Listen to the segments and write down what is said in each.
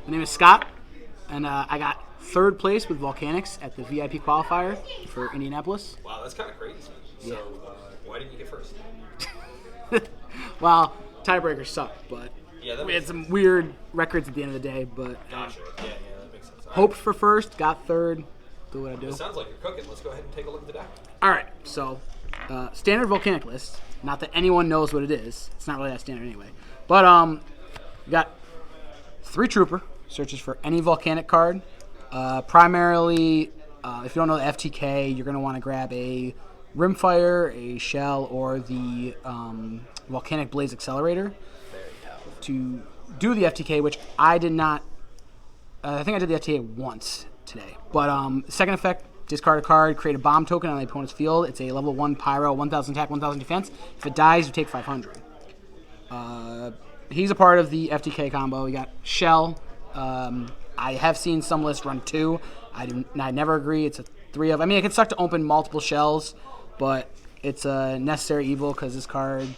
My name is Scott, and I got third place with Volcanics at the VIP Qualifier for Indianapolis. Wow, that's kind of crazy. Yeah. So, why didn't you get first? Well, tiebreakers suck, but Yeah, that we had makes some sense. weird records at the end of the day. But Gotcha. Yeah, that makes sense. All hoped for first, got third. Do what I right. do. It sounds like you're cooking. Let's go ahead and take a look at the deck. All right, so standard Volcanic list. Not that anyone knows what it is. It's not really that standard anyway. But you got 3 Trooper, searches for any Volcanic card. Primarily, if you don't know the FTK, you're going to want to grab a Rimfire, a Shell, or the Volcanic Blaze Accelerator to do the FTK, which I did not. I think I did the FTK once today. But second effect, discard a card, create a bomb token on the opponent's field. It's a level 1 Pyro, 1,000 attack, 1,000 defense. If it dies, you take 500. He's a part of the FTK combo. You got Shell. I have seen some lists run 2. I never agree. It's a 3 of. I mean, it can suck to open multiple Shells, but it's a necessary evil because this card,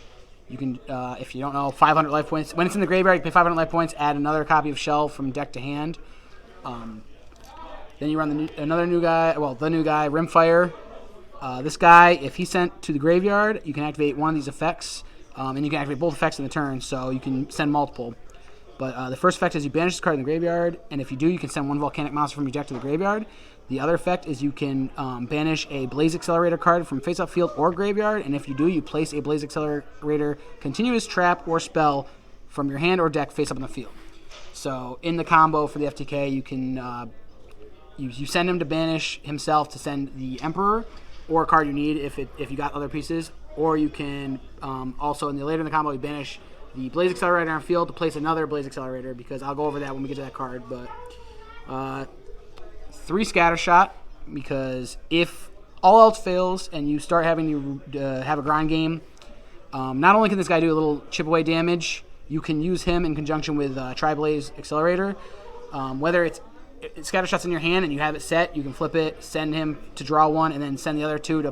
you can, if you don't know, 500 life points. When it's in the graveyard, you pay 500 life points, add another copy of Shell from deck to hand. Then you run the new guy, Rimfire. This guy, if he's sent to the graveyard, you can activate one of these effects, and you can activate both effects in the turn, so you can send multiple. But the first effect is you banish this card in the graveyard, and if you do, you can send 1 Volcanic monster from your deck to the graveyard. The other effect is you can banish a Blaze Accelerator card from face-up field or graveyard, and if you do, you place a Blaze Accelerator continuous trap or spell from your hand or deck face-up on the field. So in the combo for the FTK, you can you send him to banish himself to send the Emperor or a card you need if you got other pieces, or you can also later in the combo you banish the Blaze Accelerator on field to place another Blaze Accelerator, because I'll go over that when we get to that card. But 3 Scatter Shot, because if all else fails and you start having to have a grind game, not only can this guy do a little chip away damage, you can use him in conjunction with Tri-Blaze Accelerator. Whether it's Scatter Shot's in your hand and you have it set, you can flip it, send him to draw 1, and then send the other 2 to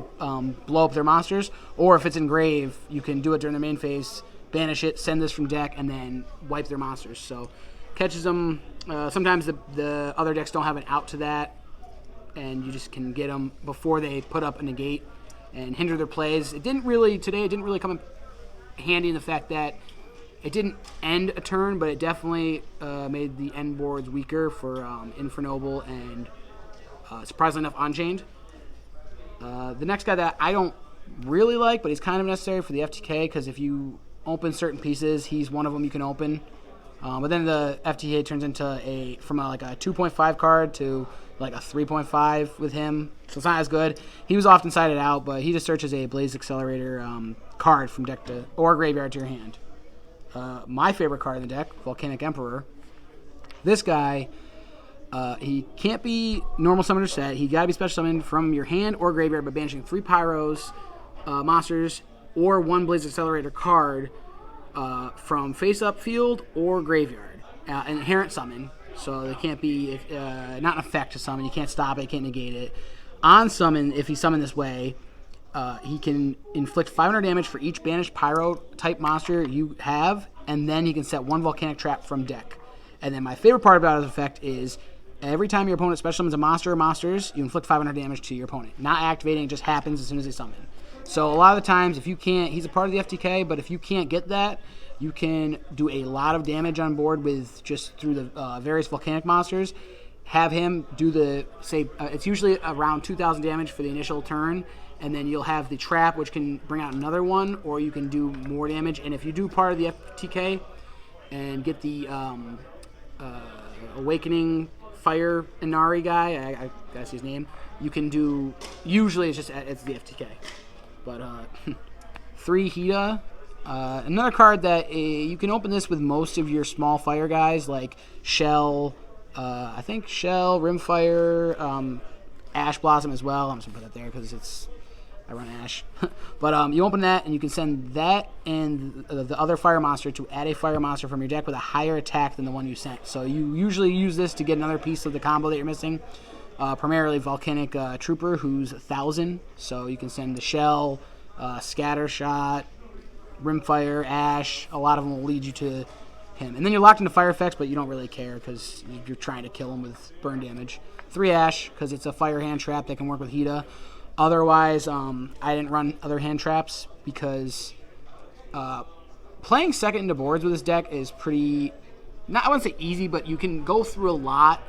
blow up their monsters. Or if it's in grave, you can do it during their main phase, banish it, send this from deck, and then wipe their monsters. So catches them. Sometimes the other decks don't have an out to that, and you just can get them before they put up a negate and hinder their plays. It didn't really come in handy in the fact that it didn't end a turn, but it definitely made the end boards weaker for Infernoble and, surprisingly enough, Unchained. The next guy that I don't really like, but he's kind of necessary for the FTK, because if you open certain pieces, he's one of them you can open. But then the FTK turns into from a 2.5 card to like a 3.5 with him, so it's not as good. He was often sided out, but he just searches a Blaze Accelerator card from deck to or graveyard to your hand. My favorite card in the deck, Volcanic Emperor. This guy, he can't be normal summoned or set. He got to be special summoned from your hand or graveyard by banishing 3 Pyros monsters or 1 Blaze Accelerator card from face-up field or graveyard. Inherent summon, so they can't be not an effect to summon. You can't stop it, you can't negate it. On summon, if he's summoned this way, he can inflict 500 damage for each banished Pyro-type monster you have, and then he can set 1 Volcanic Trap from deck. And then my favorite part about his effect is every time your opponent special summons a monster or monsters, you inflict 500 damage to your opponent. Not activating, it just happens as soon as they summon. So a lot of the times, if you can't, he's a part of the FTK, but if you can't get that, you can do a lot of damage on board with just through the various Volcanic monsters. Have him do it's usually around 2,000 damage for the initial turn, and then you'll have the trap, which can bring out another one, or you can do more damage. And if you do part of the FTK and get the Awakening Fire Inari guy, I gotta see his name, you can do, usually it's the FTK. But 3 Hida, another card that you can open this with most of your small fire guys like Shell, I think Shell, Rimfire, Ash Blossom as well. I'm just gonna put that there because I run Ash. But you open that and you can send that and the other fire monster to add a fire monster from your deck with a higher attack than the one you sent. So you usually use this to get another piece of the combo that you're missing. Primarily Volcanic Trooper, who's 1,000. So you can send the Shell, Scatter Shot, Rimfire, Ash. A lot of them will lead you to him. And then you're locked into fire effects, but you don't really care because you're trying to kill him with burn damage. 3 Ash, because it's a fire hand trap that can work with Hida. Otherwise, I didn't run other hand traps because playing second into boards with this deck is pretty, I wouldn't say easy, but you can go through a lot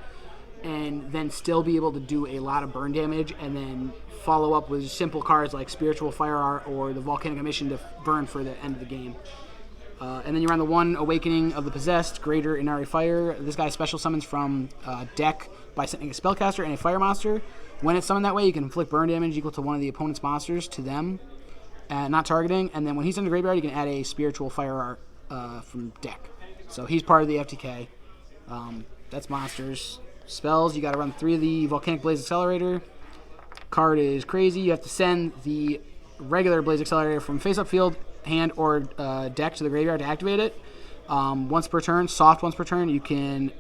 and then still be able to do a lot of burn damage and then follow up with simple cards like Spiritual Fire Art or the Volcanic Emission to burn for the end of the game. And then you run the 1 Awakening of the Possessed, Greater Inari Fire. This guy special summons from deck by sending a spellcaster and a fire monster. When it's summoned that way, you can inflict burn damage equal to one of the opponent's monsters to them, not targeting. And then when he's in the graveyard, you can add a Spiritual Fire Art from deck. So he's part of the FTK. That's monsters. Spells, you got to run 3 of the Volcanic Blaze Accelerator. Card is crazy. You have to send the regular Blaze Accelerator from face-up field, hand, or deck to the graveyard to activate it. Once per turn, soft once per turn, you can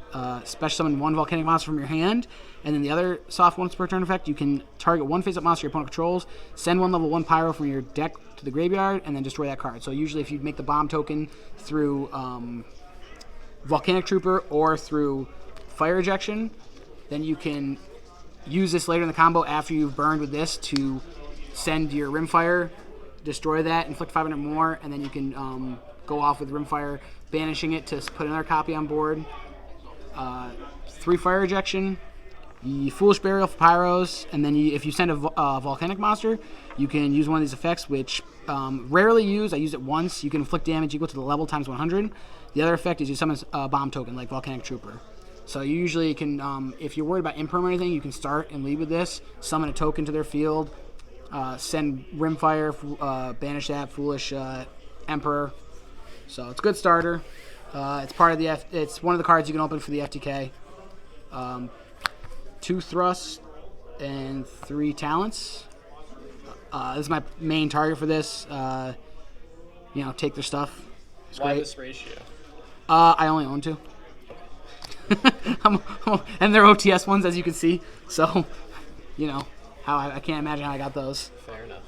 special summon 1 Volcanic monster from your hand, and then the other soft once per turn effect, you can target 1 face-up monster your opponent controls, send 1 level 1 Pyro from your deck to the graveyard, and then destroy that card. So usually if you make the bomb token through Volcanic Trooper or through Fire Ejection, then you can use this later in the combo after you've burned with this to send your Rimfire, destroy that, inflict 500 more, and then you can go off with Rimfire, banishing it to put another copy on board. 3 Fire Ejection, the Foolish Burial for Pyros, and then if you send a Volcanic monster, you can use one of these effects, which rarely used. I used it once. You can inflict damage equal to the level times 100. The other effect is you summon a bomb token like Volcanic Trooper. So you usually can, if you're worried about imperm or anything, you can start and lead with this, summon a token to their field, send Rimfire, banish that Foolish Emperor. So it's a good starter. It's part of the it's one of the cards you can open for the FTK. 2 Thrusts and 3 Talents. This is my main target for this. Take their stuff. It's Why great. this ratio? I only own 2. And they're OTS ones, as you can see. So, how I can't imagine how I got those. Fair enough.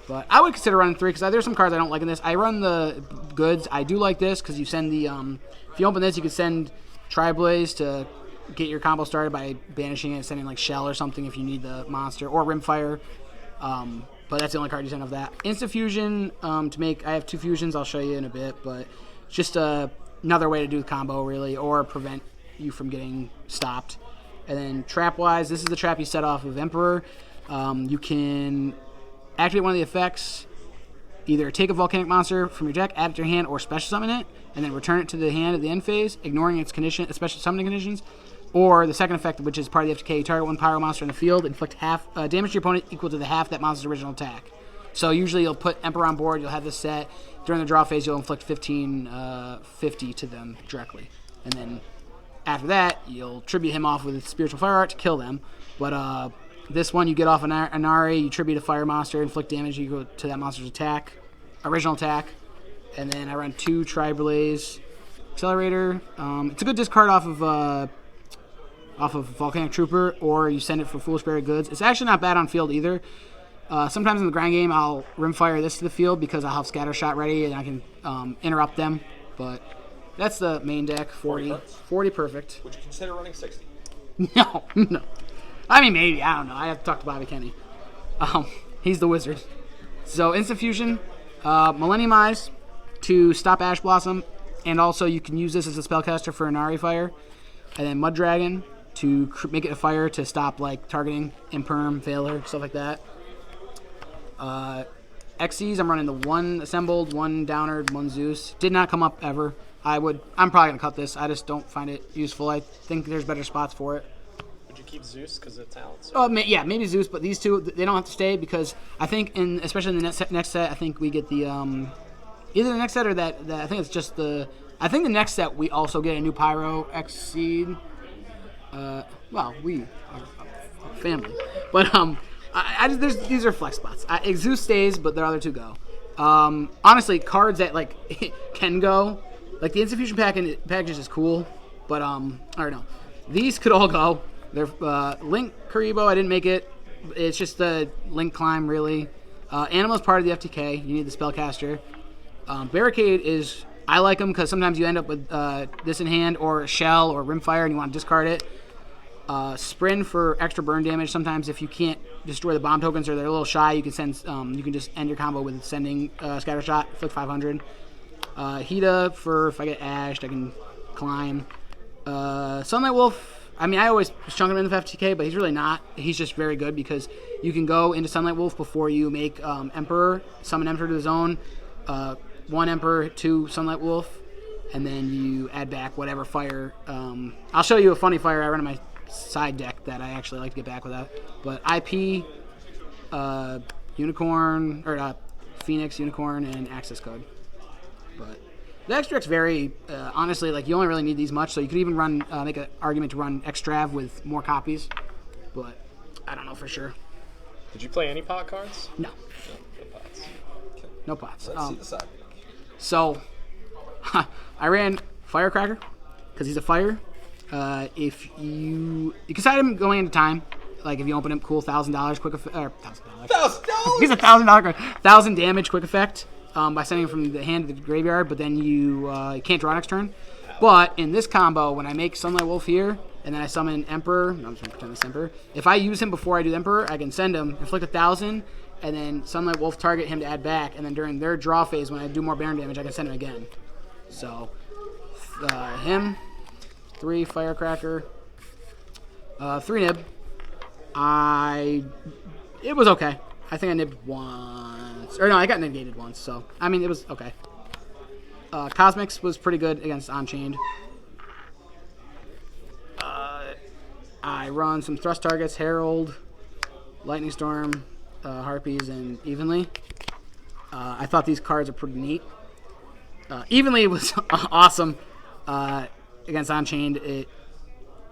But I would consider running 3 because there's some cards I don't like in this. I run the goods. I do like this because you send the if you open this, you can send Tri-Blaze to get your combo started by banishing it, sending like Shell or something if you need the monster, or Rimfire. But that's the only card you send of that. Instant Fusion to make. I have 2 fusions. I'll show you in a bit, but it's just another way to do the combo really, or prevent you from getting stopped. And then trap-wise, this is the trap you set off of Emperor. You can activate one of the effects, either take a Volcanic monster from your deck, add it to your hand, or special summon it, and then return it to the hand at the end phase, ignoring its special summoning conditions. Or the second effect, which is part of the FTK, you target 1 Pyro monster in the field, inflict half damage to your opponent equal to the half that monster's original attack. So usually you'll put Emperor on board, you'll have this set. During the draw phase, you'll inflict 50 to them directly. And then after that, you'll tribute him off with Spiritual Fire Art to kill them. But this one, you get off an Inari, you tribute a Fire Monster, inflict damage equal to that monster's original attack. And then I run 2 Tri-Blaze Accelerator. It's a good discard off of Volcanic Trooper, or you send it for Foolish Buried Goods. It's actually not bad on field either. Sometimes in the grind game, I'll Rimfire this to the field because I'll have Scatter Shot ready and I can interrupt them. But that's the main deck, 40. 40 perfect. Would you consider running 60? No. I mean, maybe. I don't know. I have to talk to Bobby Kenny. He's the wizard. So, Instant Fusion, Millennium Eyes to stop Ash Blossom, and also you can use this as a spellcaster for Inari Fire. And then Mud Dragon to make it a fire to stop like targeting, imperm, failure, stuff like that. Xyz, I'm running the 1 Assembled, 1 Downer, 1 Zeus. Did not come up ever. I'm probably going to cut this. I just don't find it useful. I think there's better spots for it. Would you keep Zeus because of talents? Oh, yeah, maybe Zeus, but these 2, they don't have to stay because I think, especially in the next set, I think we get the, either the next set or that I think it's just I think the next set we also get a new Pyro Xyz. Well, we are a family. But, these are flex spots. Zeus stays, but the other 2 go. Honestly, cards that, like, can go, like, the Instant Fusion packages is cool, but, I don't know. These could all go. They're, Link Karibo, I didn't make it. It's just the Link climb, really. Animal is part of the FTK. You need the spellcaster. Barricade is I like them because sometimes you end up with this in hand or a shell or rimfire and you want to discard it. Sprint for extra burn damage. Sometimes if you can't destroy the bomb tokens or they're a little shy, you can send. You can just end your combo with sending scatter shot. Flick 500. Hita for if I get ashed, I can climb. Sunlight Wolf. I mean, I always was chunking him in the FTK, but he's really not. He's just very good because you can go into Sunlight Wolf before you make Emperor, summon Emperor to the zone, 1 Emperor, 2 Sunlight Wolf, and then you add back whatever fire. I'll show you a funny fire I run in my side deck that I actually like to get back with that. But IP, Unicorn, or Phoenix, Unicorn, and Access Code. But the extra deck's very, honestly, like you only really need these much, so you could even run, make an argument to run Extrav with more copies, but I don't know for sure. Did you play any pot cards? No. No pots. No pots. Let's see the side. So, I ran Firecracker, because he's a fire. If you can side him going into time, like if you open him, cool, $1,000 quick effect, or $1,000. $1,000? He's a $1,000 card. 1,000 damage quick effect. By sending him from the hand to the graveyard, but then you can't draw next turn. But in this combo, when I make Sunlight Wolf here, and then I summon Emperor, I'm just going to pretend it's Emperor. If I use him before I do the Emperor, I can send him, inflict 1,000, and then Sunlight Wolf target him to add back, and then during their draw phase, when I do more Baron damage, I can send him again. So, him, 3 Firecracker, 3 Nib. It was okay. I think I nibbed once. Or no, I got negated once, so. I mean, it was okay. Cosmics was pretty good against Unchained. I run some thrust targets, Herald, Lightning Storm, Harpies, and Evenly. I thought these cards are pretty neat. Evenly was awesome against Unchained. It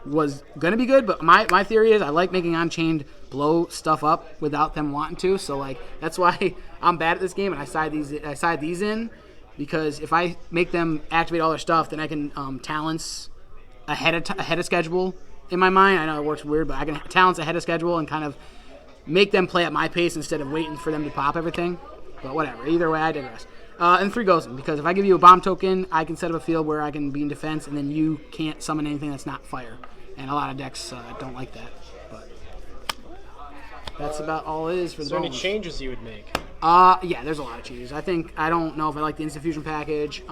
was going to be good, but my theory is I like making Unchained blow stuff up without them wanting to, so like that's why I'm bad at this game, and I side these in, because if I make them activate all their stuff, then I can talents ahead of schedule in my mind. I know it works weird, but I can talents ahead of schedule and kind of make them play at my pace instead of waiting for them to pop everything. But whatever, either way, I digress. And 3 Ghosting, because if I give you a bomb token, I can set up a field where I can be in defense, and then you can't summon anything that's not fire. And a lot of decks don't like that. But that's about all it is for the So any bonus. changes you would make? Yeah, there's a lot of changes. I don't know if I like the Instant Fusion package.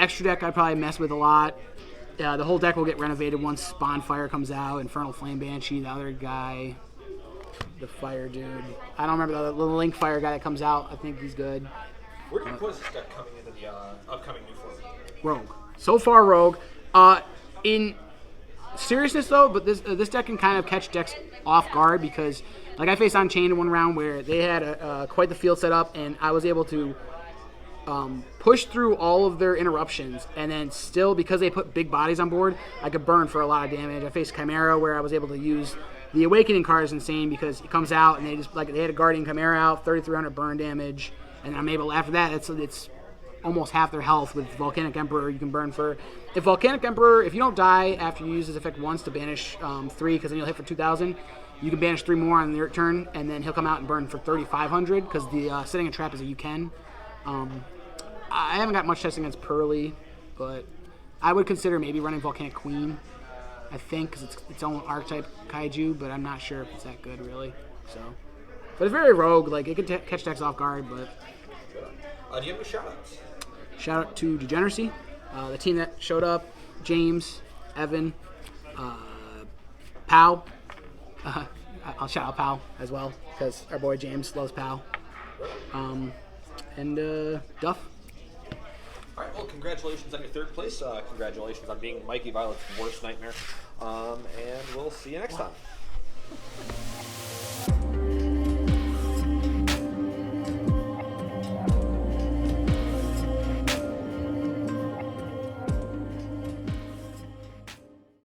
Extra deck I'd probably mess with a lot. The whole deck will get renovated once Bonfire comes out. Infernal Flame Banshee, the other guy, the fire dude. I don't remember the little Link Fire guy that comes out. I think he's good. Where do you put this deck coming into the upcoming new format? Rogue. So far, Rogue. In seriousness, though, but this deck can kind of catch decks off guard because, like, I faced Unchained in one round where they had quite the field set up, and I was able to push through all of their interruptions, and then still, because they put big bodies on board, I could burn for a lot of damage. I faced Chimera where I was able to use the Awakening card is insane because it comes out and they had a Guardian Chimera out, 3,300 burn damage, and I'm able after that it's almost half their health with Volcanic Emperor. You can burn for if Volcanic Emperor, if you don't die after you use his effect once to banish 3, because then you'll hit for 2,000. You can banish 3 more on your turn, and then he'll come out and burn for 3,500 because the setting a trap is a you can. I haven't got much testing against Pearly, but I would consider maybe running Volcanic Queen. I think because it's its own archetype kaiju, but I'm not sure if it's that good really. So, but it's very rogue. Like it could catch decks off guard, but. Do you have any shout-outs? Shout out to Degeneracy, the team that showed up, James, Evan, Pow. I'll shout out Pow as well because our boy James loves Pow. And Duff. All right, well, congratulations on your 3rd place. Congratulations on being Mikey Violet's worst nightmare. And we'll see you next time.